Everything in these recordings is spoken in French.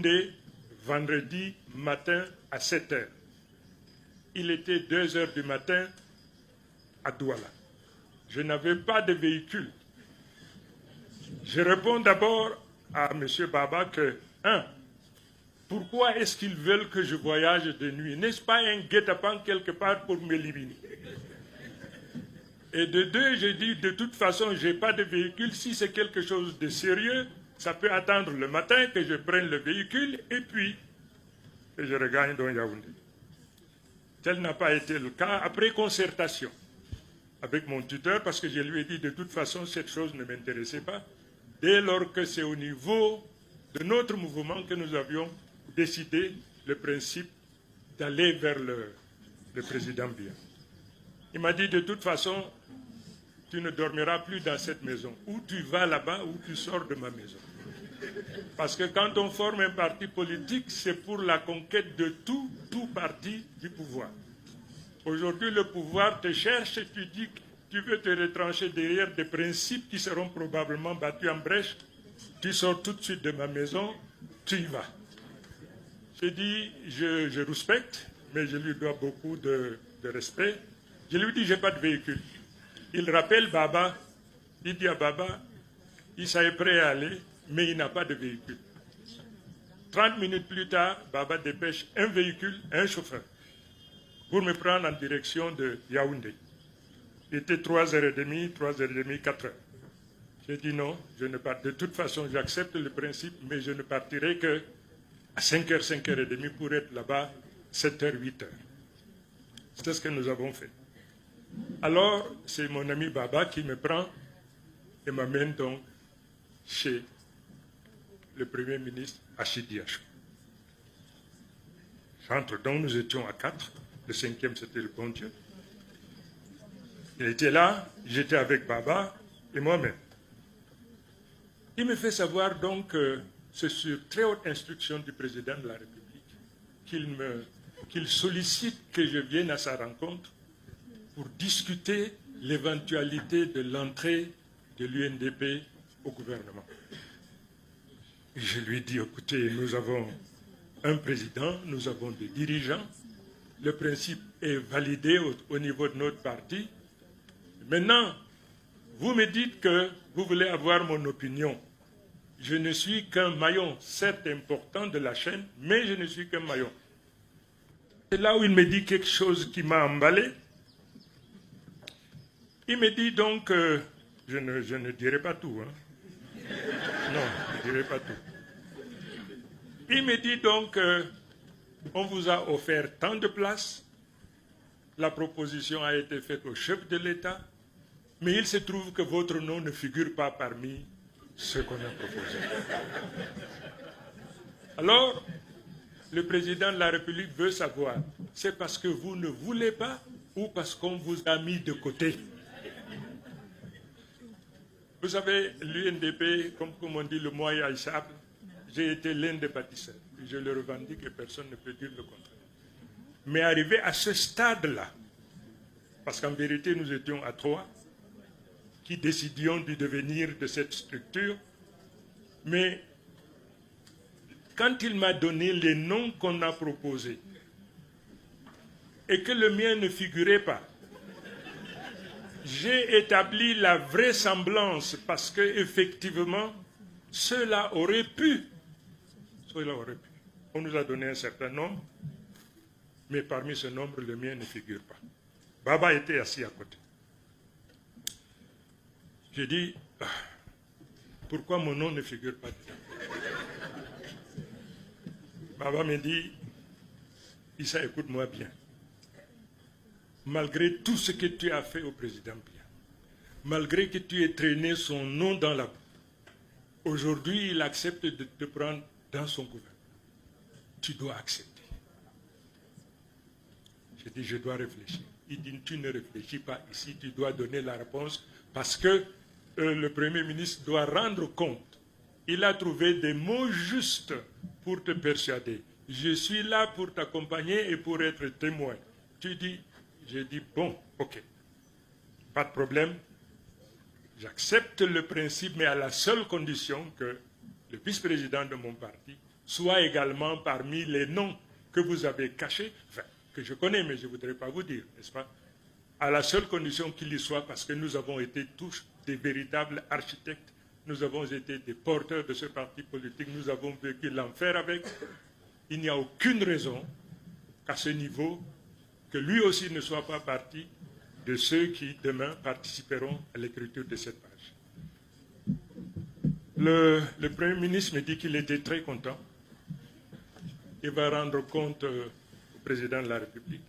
Yaoundé vendredi matin à 7 h. Il était 2 h du matin à Douala. Je n'avais pas de véhicule. Je réponds d'abord à M. Baba que, pourquoi est-ce qu'ils veulent que je voyage de nuit? N'est-ce pas un guet-apens quelque part pour m'éliminer? Et de deux, j'ai dit, de toute façon, je n'ai pas de véhicule. Si c'est quelque chose de sérieux, ça peut attendre le matin que je prenne le véhicule et puis que je regagne dans Yaoundé. Tel n'a pas été le cas. Après concertation avec mon tuteur, parce que je lui ai dit, de toute façon, cette chose ne m'intéressait pas, dès lors que c'est au niveau de notre mouvement que nous avions décidé le principe d'aller vers le président Biya. Il m'a dit, de toute façon, tu ne dormiras plus dans cette maison. Ou tu vas là-bas, ou tu sors de ma maison. Parce que quand on forme un parti politique, c'est pour la conquête de tout parti du pouvoir. Aujourd'hui, le pouvoir te cherche et tu dis que tu veux te retrancher derrière des principes qui seront probablement battus en brèche. Tu sors tout de suite de ma maison, tu y vas. J'ai dit, je respecte, mais je lui dois beaucoup de respect. Je lui dis, je n'ai pas de véhicule. Il rappelle Baba, il dit à Baba, il s'est prêt à aller, mais il n'a pas de véhicule. 30 minutes plus tard, Baba dépêche un véhicule, un chauffeur, pour me prendre en direction de Yaoundé. Il était 3h30, 3h30, 4h. J'ai dit non, je ne pars. De toute façon, j'accepte le principe, mais je ne partirai que à 5h, 5h30 pour être là-bas, 7h, 8h. C'est ce que nous avons fait. Alors, c'est mon ami Baba qui me prend et m'amène donc chez le Premier ministre Achidi Achou. J'entre donc, nous étions à 4. Le 5e, c'était le bon Dieu. Il était là, j'étais avec Baba et moi-même. Il me fait savoir donc que c'est sur très haute instruction du président de la République qu'il sollicite que je vienne à sa rencontre pour discuter l'éventualité de l'entrée de l'UNDP au gouvernement. Et je lui dis, écoutez, nous avons un président, nous avons des dirigeants, le principe est validé au niveau de notre parti. Maintenant, vous me dites que vous voulez avoir mon opinion. Je ne suis qu'un maillon, certes important de la chaîne, mais je ne suis qu'un maillon. C'est là où il me dit quelque chose qui m'a emballé. Il me dit donc, je ne dirai pas tout. Hein. Non, je ne dirai pas tout. Il me dit donc, on vous a offert tant de places, la proposition a été faite au chef de l'État, mais il se trouve que votre nom ne figure pas parmi ceux qu'on a proposés. Alors, le président de la République veut savoir, c'est parce que vous ne voulez pas ou parce qu'on vous a mis de côté? Vous savez, l'UNDP, comme on dit, le moyen haïssable, j'ai été l'un des bâtisseurs. Je le revendique et personne ne peut dire le contraire. Mais arrivé à ce stade-là, parce qu'en vérité, nous étions à 3, qui décidions du devenir de cette structure, mais quand il m'a donné les noms qu'on a proposés et que le mien ne figurait pas, j'ai établi la vraisemblance parce qu'effectivement, cela aurait pu. On nous a donné un certain nombre, mais parmi ce nombre, le mien ne figure pas. Baba était assis à côté. J'ai dit, pourquoi mon nom ne figure pas dedans? Baba me dit, Issa, écoute-moi bien. Malgré tout ce que tu as fait au président Biya, malgré que tu aies traîné son nom dans la boue, aujourd'hui, il accepte de te prendre dans son gouvernement. Tu dois accepter. J'ai dit, je dois réfléchir. Il dit, tu ne réfléchis pas ici, tu dois donner la réponse parce que le Premier ministre doit rendre compte. Il a trouvé des mots justes pour te persuader. Je suis là pour t'accompagner et pour être témoin. Tu dis, j'ai dit, bon, ok, pas de problème. J'accepte le principe, mais à la seule condition que le vice-président de mon parti soit également parmi les noms que vous avez cachés, enfin, que je connais, mais je ne voudrais pas vous dire, n'est-ce pas? À la seule condition qu'il y soit, parce que nous avons été tous des véritables architectes, nous avons été des porteurs de ce parti politique, nous avons vécu l'enfer avec. Il n'y a aucune raison qu'à ce niveau, que lui aussi ne soit pas partie de ceux qui, demain, participeront à l'écriture de cette page. Le Premier ministre me dit qu'il était très content. Il va rendre compte au Président de la République.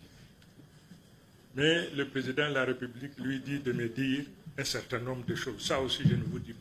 Mais le Président de la République lui dit de me dire un certain nombre de choses. Ça aussi, je ne vous dis